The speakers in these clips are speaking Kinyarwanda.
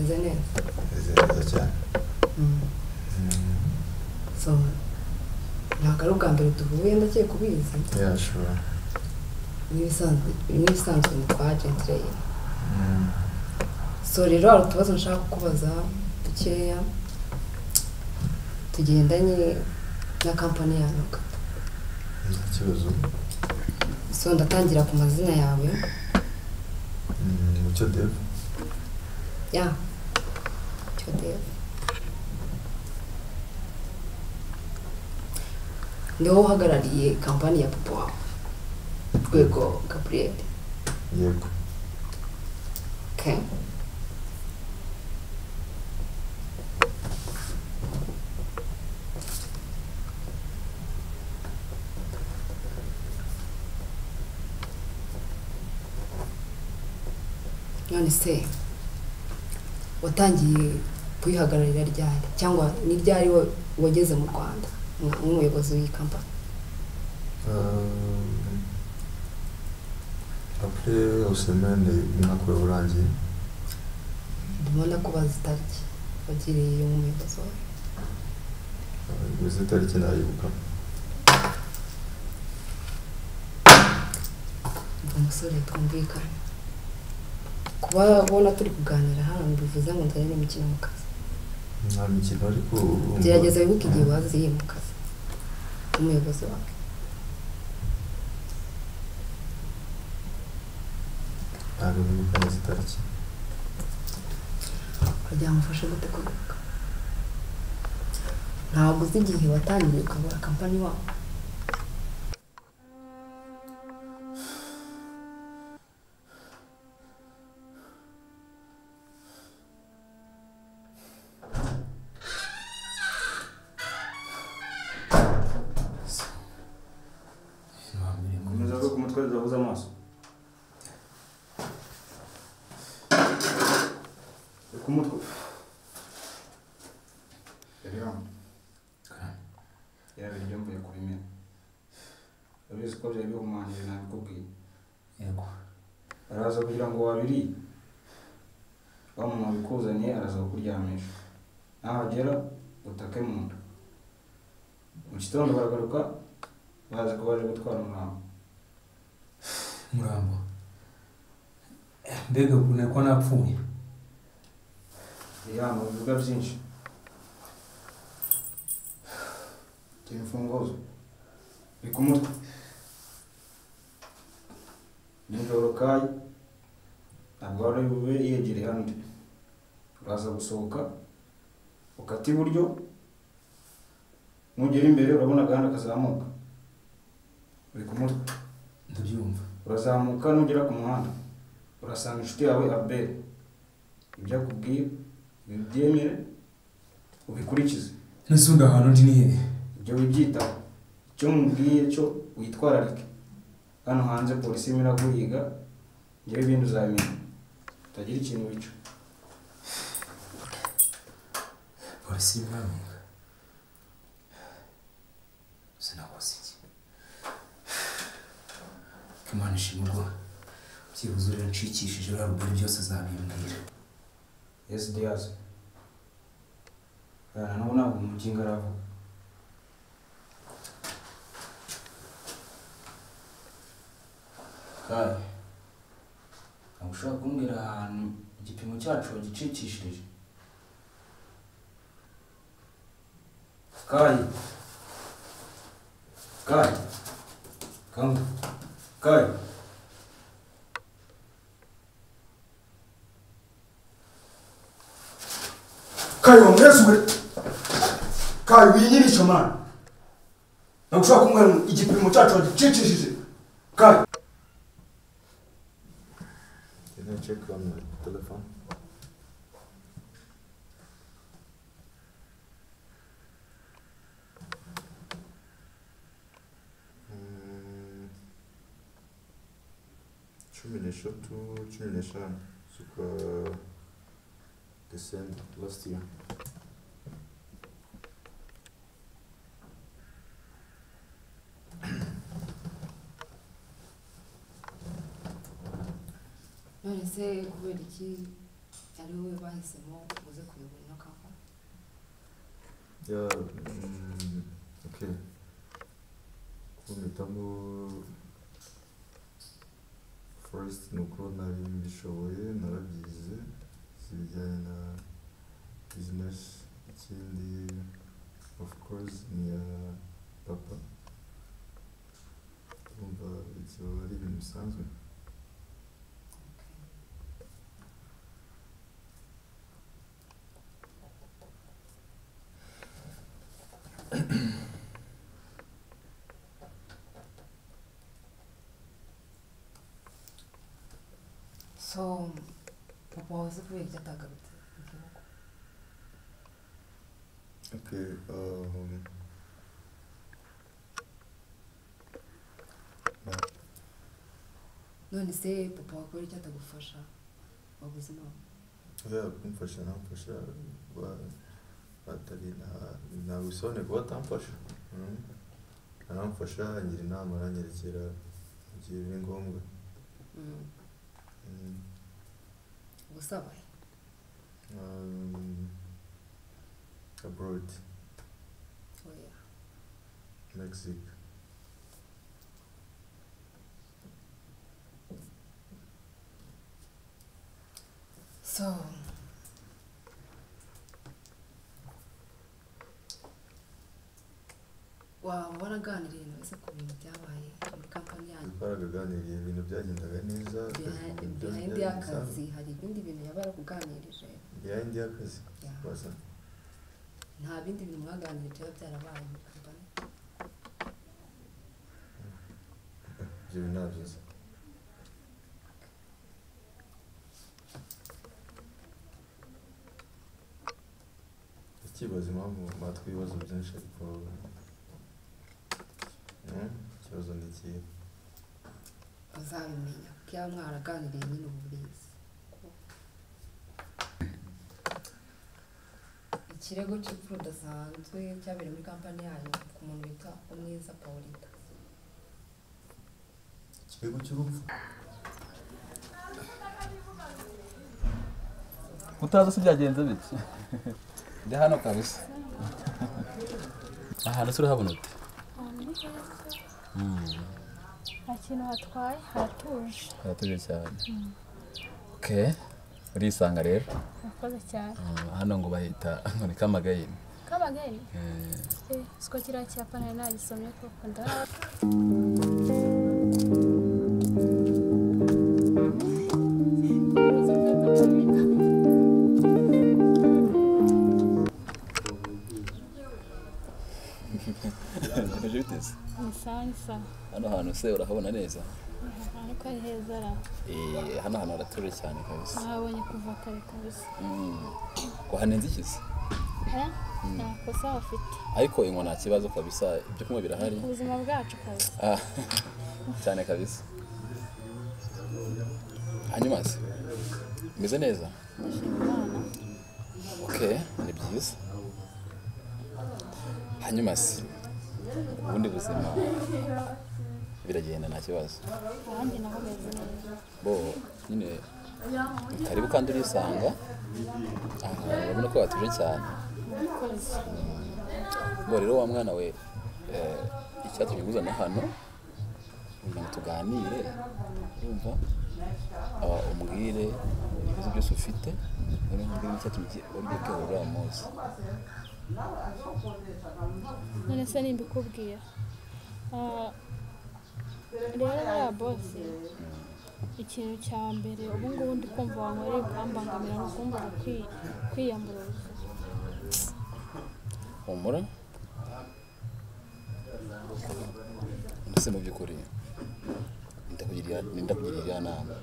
meze neza. Meze neza cyane. So ntabwo ari ubwa mbere duhuye ndakeye kubizi. Yeah, sure. N'ibisanzwe mu kwa agent rero. So rero hari utubazo nshaka kukubaza dukeya tugendanye na kampani yanyu. Ikibazo. So ndatangira ku mazina yawe. Mucyo Dev. Yeah. Mucyo Dev. Ndiho uhagarariye kampani ya papa wawe. Rwego Gabriel. Yego. Okay. None se watangiye kuyihagararira ryari cyangwa ni ryari wageze mu Rwanda nk'umuyobozi w'iyi kampani? Après au semaine umwaka urangiye. Ndabona kubaza itariki wagiriye nk'umuyobozi wawe. Izo tariki nayibuka. Umusore twumvikana. Kuba bona turi kuganira hano bivuze ngo nzanye n'imikino mu kazi. Nta mikino ariko gerageza wibuke igihe waziye mu kazi umuyobozi wawe. ntabwo bibuka neza itariki. Kugira ngo ufashe gute kubibuka? Ntabwo uzi igihe watangiye ukabura kampani wawe. Araza kugira ngo wabiri bamuntu bikuzaniye araza kuryamisha nahagera utake mu nda mu gitondo baragaruka baje kubaje gutwara umurambo mbega ubune ko napfuye mu bivuga byinshi imfunguzo bikumutwe nijoro kayi ntabwo wari bube yegereye hano uraza gusohoka ukata iburyo nugera imbere urabona agahanda kazamuka uri ku mutwe ndabyumva urazamuka nugera ku muhanda urasanga inshuti yawe Abel ibyo akubwiye ubyemere ubikurikize n'isundi ahantu ndi nihe ibyo wibyitaho icyo mubwiye cyo witwararike hano hanze polisi imira guhiga ngewe ibindi uzabimenya utagira ikintu wica. Polisi imiramuka sinakoze iki Imana ishimurwa byibuze rero nshikishije rubari byose zabimbwira. Yes Diaz nabo ntabwo umuginga aravuga Kai ushaka kumbwira ahantu igipimo cyacu wagicikishirije? Kai wamweswe Kai winyirisha man ushaka kumbwira igipimo cyacu wagicikishije Kai. Can I check on the telephone? Cumi n'eshanu z'ukwa December last year. None se kubera iki ari wowe bahisemo uze kuyobora ino kampani? Okay. Kumpitamo first ni uko nari mbishoboye narabyize ibijyanye na business. Ikindi of course ni ya papa, urumva ibyo ari ibintu bisanzwe. So papa waze kubera icyo atagarutse mu gihugu? Okay, none se papa wakora icyo atagufasha wabuze impamvu? kumfasha namfasha batari ntabwo bisobanuye kuba atamfasha. Aramfasha angira inama aranyerekera mu gihe biri ngombwa. Gusaba abroad, oya Mexico. so waba waraganiriye nawe se ku bintu byabaye muri kampani yanyu? Twaraganiriye ibintu byagendaga neza. behind y'akazi hari ibindi bintu yaba yarakuganirije? Behind y'akazi Yeah. basa nta bindi bintu mwaganiriye byaba byarabaye muri kampani? ibyo bintu ntabyiza. Ikibazo impamvu matwi ibibazo byinshi ariko ikibazo ni ikihe? uzabimenya kuko iyo mwaraganiriye nyine uba ubizi. Ikirego cy'urupfu rudasanzwe cyabereye muri kampani yanyu ku muntu witwa Umwiza Paulita. Ikirego cy'urupfu? utazi se byagenze bite? Ndi hano kabisa. Ahantu turahabona ute? nta kintu hatwaye, haratuje. Haratuje cyane. Okay, urisanga rero? Murakoze cyane. Hano ngo bahita ngo ni Kamagayini. Kamagayini? Siko kiriya cyapa nari nagisomye koko hano hantu se urahabona neza? ariko ari heza ra. Hano hantu haratuje cyane kabisa. Nabonye kuva kare kabisa. Ko hanenze ikizi? nta kosa bafite. Ariko ingo nta kibazo kabisa, ibyo kumwe birahari. Ubuzima bwacu kabisa. Cyane kabisa. Hanyuma se meze neza? Okay, ni byiza. Hanyuma se ubundi buzima biragenda nta kibazo? Nanjye naho meze neza. Bo nyine karibu kandi urisanga urabona ko batuje cyane. Bo rero wa mwana we icyatumye nguzana hano ngo tuganire, urumva umbwire ibibazo byose ufite, umbwire icyatumye ugiye kwihurira munsi. none se nimbikubwira rero ya bosi, ikintu cya mbere ubu ngubu ndi kumva wankoreye ukambangamira ni ukumbuza kwiyamburuza. Humura ndetse mu by'ukuri ndakugirira nama.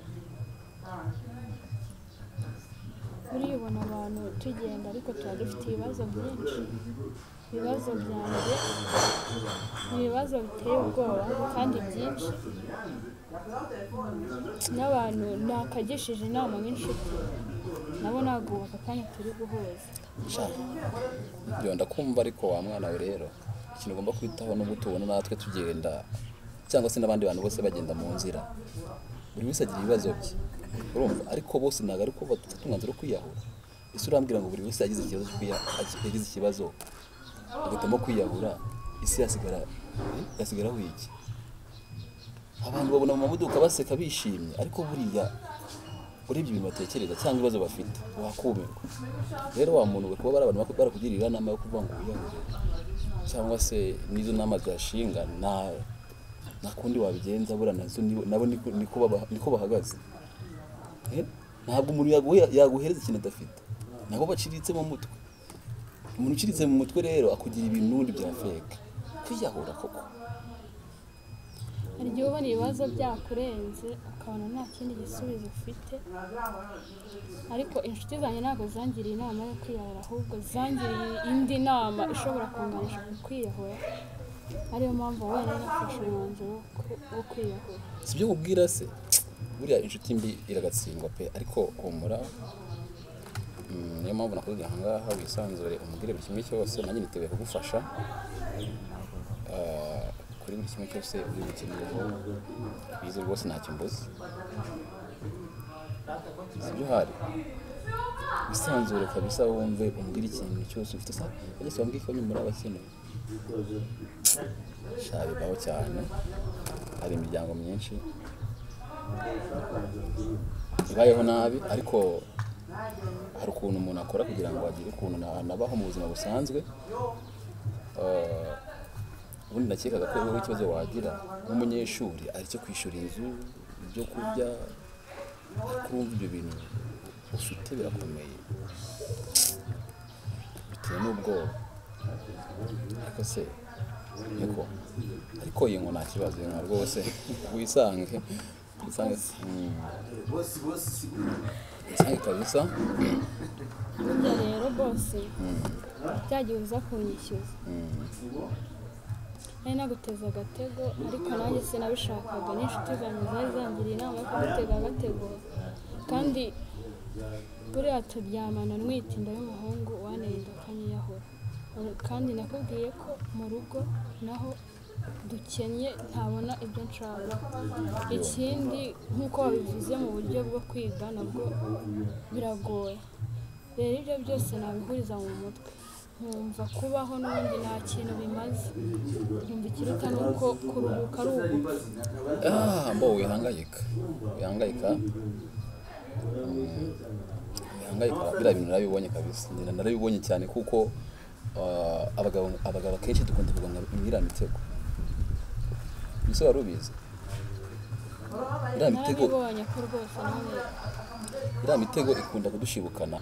uribona abantu tugenda ariko tuba dufite ibibazo byinshi. Ibibazo byanjye ni ibibazo biteye ubwoba kandi byinshi, n'abantu nakagishije inama nk'inshuti nabo ntabwo aka kanya turi guhuza. Ibyo ndakumva, ariko wa mwana we rero ikintu ugomba kwitaho n'ubu tubona natwe tugenda cyangwa se n'abandi bantu bose bagenda mu nzira, buri wese agira ibibazo bye. urumva ariko bose ntabwo ariko bafite umwanzuro wo kwiyahura ese urambwira ngo buri wese yagize ikibazo agahitamo kwiyahura isi yasigaraho iki abantu babona mu mamodoka baseka bishimye ariko buriya urebye ibintu batekereza cyangwa ibibazo bafite wakumirwa rero wa muntu we kuba bari abantu barakugirira inama yo kuvuga ngo wiyahure cyangwa se n'izo nama zashinga nta kundi wabigenza bura nazo nabo niko bahagaze ntabwo umuntu yaguhereza ikintu adafite nabo baciritse mu mutwe umuntu uciritse mu mutwe rero akugira ibintu n'ubundi bya feke kwiyahura koko hari igihe ubona ibibazo byakurenze ukabona nta kindi gisubizo ufite ariko inshuti zanjye ntabwo zangiriye inama yo kwiyahura ahubwo zangiriye indi nama ishobora kunganisha ku kwiyahura ariyo mpamvu wenda nafashe umwanzuro wo kwiyahura si byo kubwira se buriya inshuti mbi iragatsindwa pe ariko humura niyo mpamvu nakuvuga aha ngaha wisanzure umubwire buri kimwe cyose nanjye niteguye kugufasha kuri buri kimwe cyose uri bukeneyeho bize rwose ntacyo mbuze sibyo hari wisanzure kabisa wumve umbwire ikintu cyose ufite sa bageze bambwira ko nyuma abakeneye shabibaho cyane hari imiryango myinshi ibayeho nabi ariko hari ukuntu umuntu akora kugira ngo agire ukuntu anabaho mu buzima busanzwe ubundi nakekaga ko wowe ikibazo wagira nk'umunyeshuri ari cyo kwishyura inzu ibyo kurya ariko urumva ibyo bintu ufite birakomeye bitewe n'ubwoba ariko se ariko iyi ngo nta kibazo nka rwose wisange kabisa burya rero bose byagiye uza kunyishyuza nari naguteza agatego ariko nanjye sinabishakaga n'inshuti zanjye zari zangiriye inama yo kugutega agatego kandi buriya turyamana ntwite inda y'umuhungu wanenda akanyiyahura kandi nakubwiye ko mu rugo naho dukennye ntabona ibyo nshaka ikindi nk'uko wabivuze mu buryo bwo kwiga nabwo biragoye rero ibyo byose nabihuriza mu mutwe nkumva kubaho n'ubundi nta kintu bimaze nkumva ikiruta nuko kuruhuka ari ugupfa mbo wihangayika biriya bintu narabibonye kabisa narabibonye cyane kuko abagabo akenshi dukunda kuvuga ngo iriya mitego ese wari ubizi narabibonye ko rwose nawe iriya mitego ikunda kudushibukana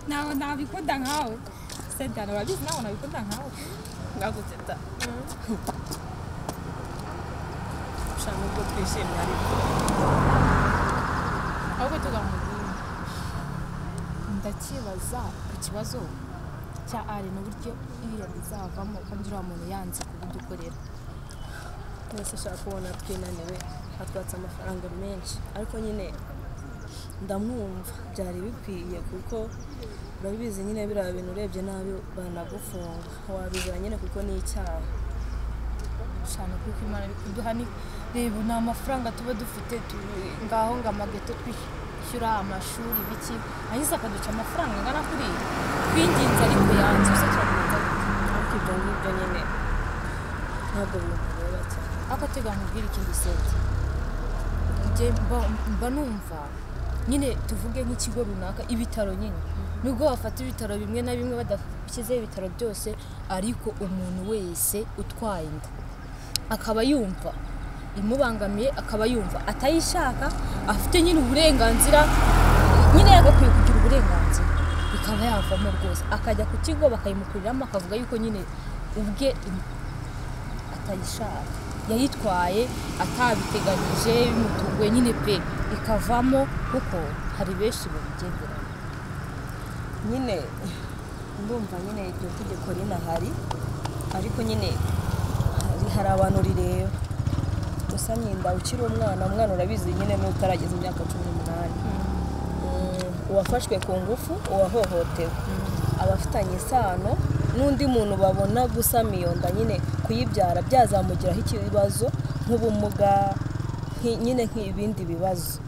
nawe nabikunda nkawe sedana urabizi nawe nabikunda nkawe ngaguteta ushaka ubwo twishimye ariko ahubwo tugamubwira ndakibaza ikibazo cya ari n'uburyo iriya bizavamo kandi uriya muntu yanze kubidukorera twese ashaka kubona twinaniwe atwatse amafaranga menshi ariko nyine ndamwumva byari bikwiye kuko urabizi nyine biriya bintu urebye nabi banagufunga wabizana nyine kuko ni icyaha shana kuko imana bikuduha ni reba ni amafaranga tuba dufite ngaho ngo amageto twishyura amashuri biki ahise akaduca amafaranga angana kuri twinginze ariko yanze usa turabigenza ariko ibyo ngibyo nyine ntabwo bimureba cyane ariko tega nkubwire ikindi seti mba numva nyine tuvuge nk'ikigo runaka ibitaro nyine nubwo bafata ibitaro bimwe na bimwe badashyizeho ibitaro byose ariko umuntu wese utwaye inda akaba yumva imubangamiye akaba yumva atayishaka afite nyine uburenganzira nyine yagakwiye kugira uburenganzira bikaba yavamo rwose akajya ku kigo bakayimukuriramo akavuga yuko nyine ubwe atayishaka yayitwaye atabiteganyije bimutunguye nyine pe ikavamo kuko hari benshi babigendera nyine ndumva nyine iryo tegeko rinahari ariko nyine hari abantu rireba gusa nyinda ukiri umwana urabizi nyine n'utarageza imyaka 18 uwafashwe ku ngufu uwahohotewe abafitanye isano n'undi muntu babona gusama iyo nda nyine kuyibyara byazamugiraho ikibazo nk'ubumuga nyine nk'ibindi bibazo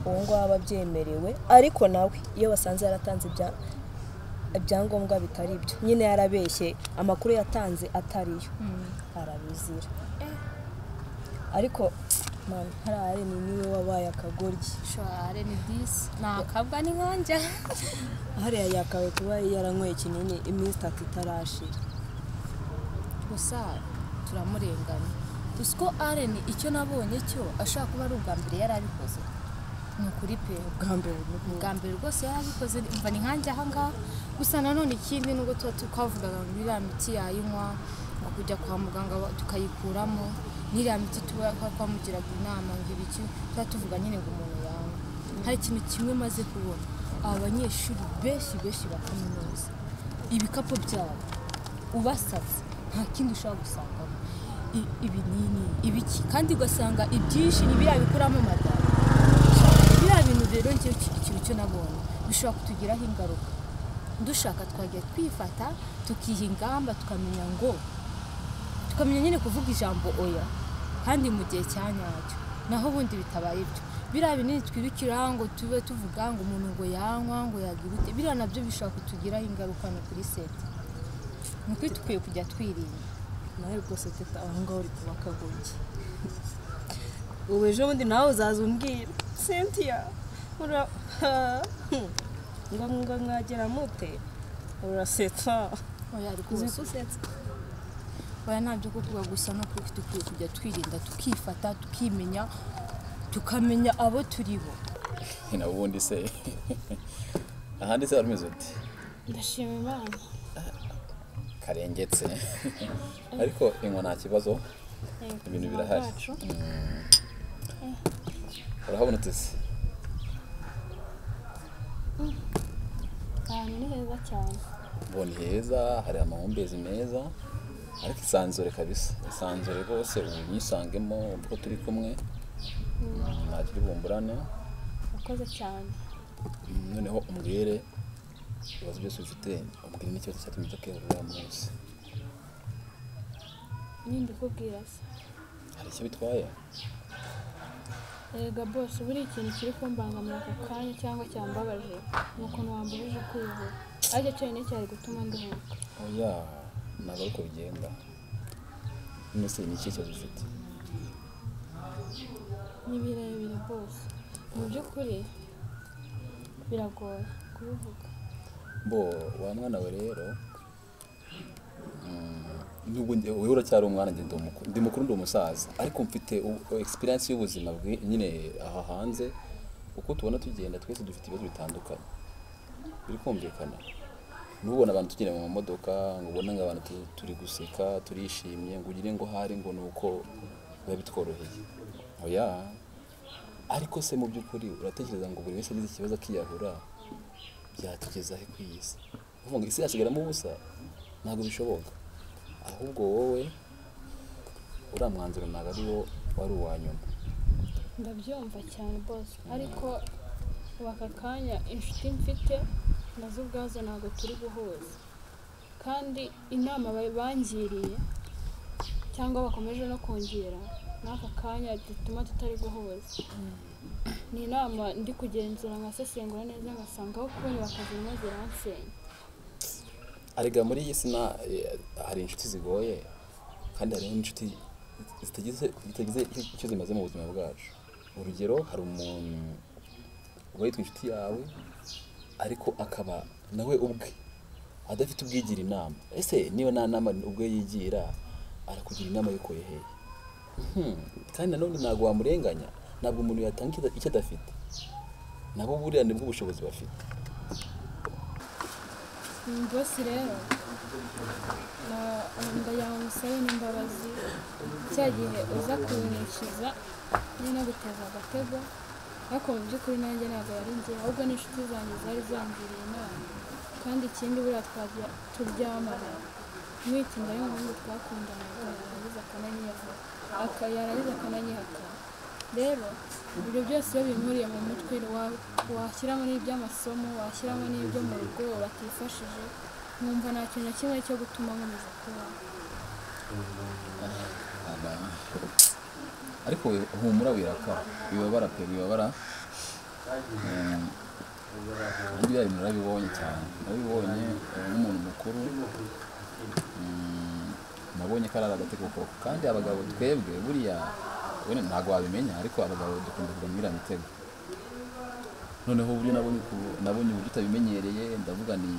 uwo ngo aba byemerewe ariko nawe iyo basanze yaratanze ibyangombwa bitari byo nyine yarabeshye amakuru yatanze atariyo arabizira ariko man harare ni niwe wabaye akagoryi share ni disi nakabwa ni nkanja hariya yakawe kuba yaranyweye kinini iminsi 3 itarashira gusa turamurenganya tusko areni icyo nabonye cyo ashaka kuba ari ubwa mbere yarabikoze ni kuri pe ubwa mbere rwose yarabikoze mva ni nkanja ahangaha gusa nanone ikindi nubwo tukavugaga ngo iriya miti yayinywa ngo kujya kwa muganga tukayikuramo n'iriya miti twamugiraga inama ngo ibiki tuvuga nyine ngo umuntu yawe hari ikintu kimwe maze kubona aba banyeshuri benshi ba kaminuza ibikapu byabo ubasatse nta kindi ushaka gusangamo ibinini ibiki kandi ugasanga ibyinshi n'ibiriya bikuramo madara biriya bintu rero njyewe ikintu cyo nabonye bishobora kutugiraho ingaruka dushaka twagiye twifata tukiha ingamba tukamenya nyine kuvuga ijambo oya kandi mu gihe cya nyacyo naho ubundi bitabaye ibyo biriya binini twirukira ngo tube tuvuga ngo umuntu ngo yanywa ngo yagira ute biriya nabyo bishobora kutugiraho ingaruka no kuri seti ni ukuri tukwiye kujya twirinda nawe rwose teta aho ngaho uri kuba akagoye ubu ejo bundi nawe uzaza umbwira Cynthia ngo mwagera mute urasetsa oya ariko usetsa oya ntabyo kuvuga gusa no kuri tukwiye kujya twirinda tukifata tukimenya tukamenya abo turi bo na ubundi se ahandi se arumeze uti ndashima Imana karengetse ariko inkwa nta kibazo ibintu birahari urahabona utese ahantu ni heza cyane mbona heza hari amahumbezi meza ariko isanzure kabisa isanzure rwose unyisangemo ubwo turi kumwe ntakiri bumburane ukoze cyane noneho umbwire ibibazo byose ufite umbwire n'ikibazo cyatumye utakebura munsi nimba ukubwira se hari icyo bitwaye erega bose buri ikintu kiri kumbangamira ako kanya cyangwa cyambabaje ni ukuntu wambujije kwivura aricyo cyonyine cyari gutuma nduhuka oya ntabwo ariko bigenda none se ni iki kibazo ufite ni birebire bose mu by'ukuri biragoye kubivuga wa mwana we rero nubwo wewe uracyari umwana ngende ndi mukuru ndi umusaza ariko mfite experience y'ubuzima bwe nyine aha hanze uko tubona tugenda twese dufite ibibazo bitandukanye biri kumvikana nubona abantu tugenda mu modoka ngo ubona nk'abantu turi guseka turishimye ngo ugire ngo hari ngo nuko biba bitworoheye oya ariko se mu by'ukuri uratekereza ngo buri wese agize ikibazo akiyahura byatugeza he kwiyisi uvuga ngo isi yasigaramo ubusa ntabwo bishoboka ahubwo wowe uriya mwanzuro ntabwo ari wo wari uwa nyuma ndabyumva cyane bose ariko aka kanya inshuti mfite nazo ubwazo ntabwo turi guhuza kandi inama bangiriye cyangwa bakomeje no kongera n'aka kanya dutuma tutari guhuza ni inama ndi kugenzura nkasesengura neza ngasanga aho kunyura akazirimo ziransenya arega muri iyi sina hari inshuti zigoye kandi hari inshuti zitagize icyo zimaze mu buzima bwacu urugero hari umuntu uba yitwa inshuti yawe ariko akaba nawe ubwe adafite ubwigira inama ese niba nta nama ubwo yigira arakugira inama yuko yeheye kandi nanone ntabwo wamurenganya ntabwo umuntu yatanga icyo adafite, nabo buriya nibwo ubushobozi bafite. bose rero ndagira ngo musabe n'imbabazi cya gihe uza kubinishiza nyine guteza agatego, ariko mu by'ukuri nanjye ntabwo yari njye, ahubwo n'inshuti zanjye zari zangiriye inama. Kandi ikindi buriya turyamana mwitinda y'umuhungu twakundanaga yarangiza akananyihakana. Rero ibyo byose iyo binkuriye mu mutwe washyiramo n'iby'amasomo, washyiramo n'ibyo mu rugo batifashije, nkumva nta kintu na kimwe cyo gutuma nkomeza kubaho. Ariko humura wiraka, wibabara pe, wibabara. Kandi bya bintu narabibonye cyane, nabibonye nk'umuntu mukuru, nabonye ko ari agatego koko. Kandi abagabo twebwe buriya wene ntabwo wabimenya, ariko abagabo dukunda kujya muri mitego. Noneho buriya nabonye uburyo utabimenyereye, ndavuga ni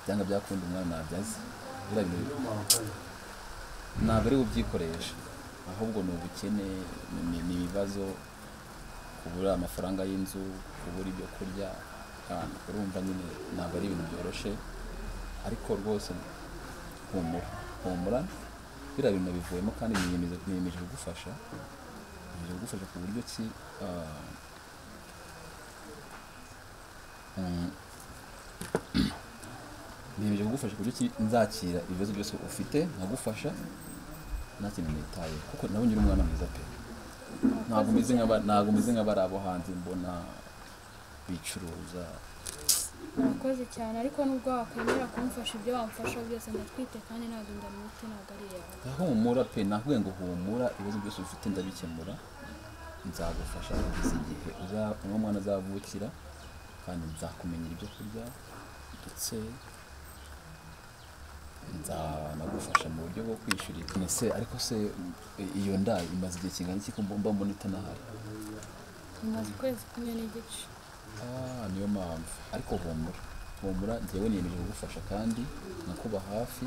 byanga byakunda umwana nabyaze. Buriya bintu ntabwo ari ubyikoresha, ahubwo ni ubukene, ni ibibazo, kubura amafaranga y'inzu, kubura ibyo kurya. Urumva nyine ntabwo ari ibintu byoroshye, ariko rwose humura biriya bintu bivuyemo, kandi niyemeje kugufasha ku buryo ki niyemeje kugufasha ku buryo ki nzakira ibibazo byose ufite nkagufasha nta kintu nitaye, kuko nabonye uri umwana mwiza pe. Ntabwo umeze nk'abari abo hanze mbona bicuruza. Murakoze cyane, ariko nubwo wakwemera kumfasha ibyo wamfasha byose ndatwite, kandi ntabwo ndamwite, ntabwo ari yawe. Humura pe, nakubwiye ngo humura, ibibazo byose ufite ndabikemura, nzagufasha kugeza igihe umwana azavukira, kandi nzakumenyera ibyo kurya, ndetse nzanagufasha mu buryo bwo kwishyurira. Ese ariko se iyo nda imaze igihe kingana iki ko mbona itanahari? Imaze ukwezi kumwe n'igice. Niyo mpamvu. Ariko humura, njyewe niyemeje kugufasha kandi nakuba hafi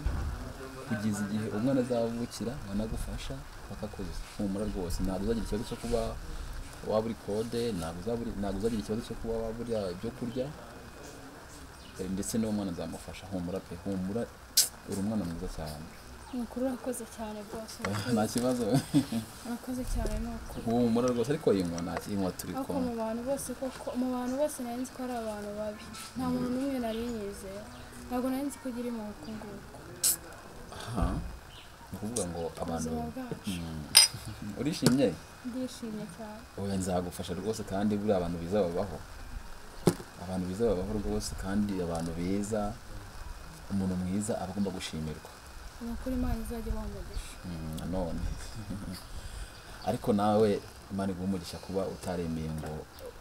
kugeza igihe umwana azavukira, nkanagufasha bakakuza. Humura rwose, ntabwo uzagira ikibazo cyo kuba wabura kode, ntabwo uzagira ikibazo cyo kuba wabura ibyo kurya, ndetse n'uwo mwana nzamufasha. Humura pe, humura, uri umwana mwiza cyane. Nukuri urakoze cyane rwose. Nta kibazo. Urakoze cyane nukuri. Humura rwose, ariko yinywa turi kumwe. Mu bantu bose nari nzi ko ari abantu babi, nta muntu n'umwe nari nyizeye, ntabwo nari nzi ko ugira impuhwe nguko. Ni ukuvuga ngo abantu urishimye? Ndishimye cyane. Oya, nzagufasha rwose, kandi buriya abantu biza babaho rwose, kandi abantu beza, umuntu mwiza aba agomba gushimirwa. Nukuri Imana izajya ibaha umugisha. None ariko nawe Imana iguha umugisha kuba utaremeye ngo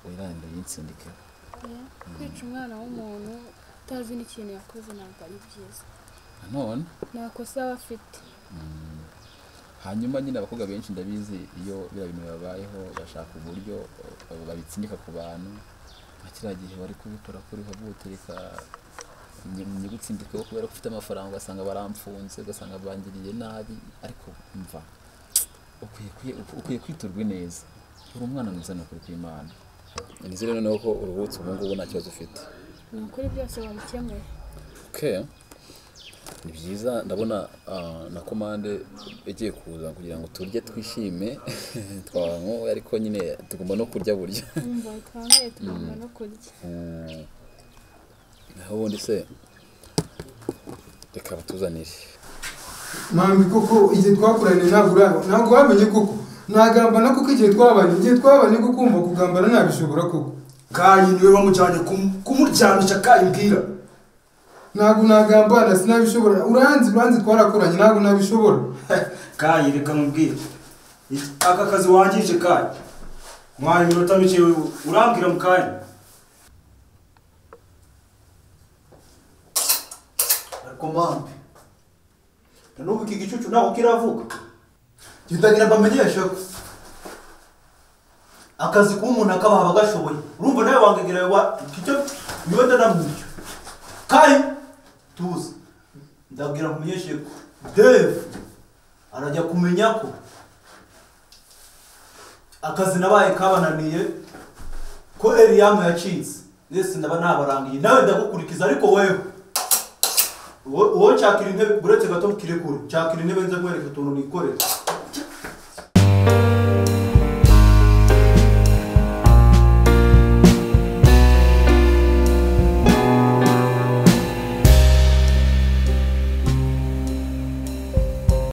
wirande yinsindike. Kwica umwana w'umuntu utazi n'ikintu yakoze ntabwo ari byiza. None nta kosa aba afite. Hanyuma nyine abakobwa benshi ndabizi iyo biriya bintu babayeho bashaka uburyo babitsindika ku bantu, nka kiriya gihe bari kubikora kuri habutereka nyigutsindikeho kubera ko ufite amafaranga, ugasanga baramfunze, ugasanga bangiriye nabi. Ariko mva ukwiye kwiturwa neza, uri umwana mwiza ni ukuri kw'Imana. Nizere noneho ko uruhutse ubu ngubu nta kibazo ufite. Ni ukuri byose babikemuye. Ni byiza, ndabona na komande igiye kuza kugira ngo turye twishime twankoye, ariko nyine tugomba no kurya burya. Twankoye tugomba no kurya. Naho ubundi se reka batuzanire. Mami koko igihe twakuranye ntabwo wamenye koko, nagambana kuko igihe twabanye kukumva kugambana nabishobora koko. Kayi niwe wamujyanye kumuryanisha, Kayi mbwira. Ntabwo nagambana, sinabishobora. Uranzi twarakoranye, ntabwo nabishobora. Kayi reka mubwire, aka kazi wangije Kayi, mwanya iminota mike urambwira mu kanya. Ariko mpamvu n'ubu iki gicucu ntabwo kiravuga, ndagira mbamenyeshe ko akazi kuba umuntu akabaha abagashoboye. Urumva nawe wangegira icyo niwe ndanamwicyo. Kayi tuzi, ndabwira kumenyeshe ko Dave arajya kumenya ko akazi nabaye kabananiye ko Eliyamu yacitse nese ndaba nabarangiye nawe ndagukurikiza ariko wewe uwo cyakira intebe buretse gato kirekure cyakira intebe nze kwereka utuntu nikorera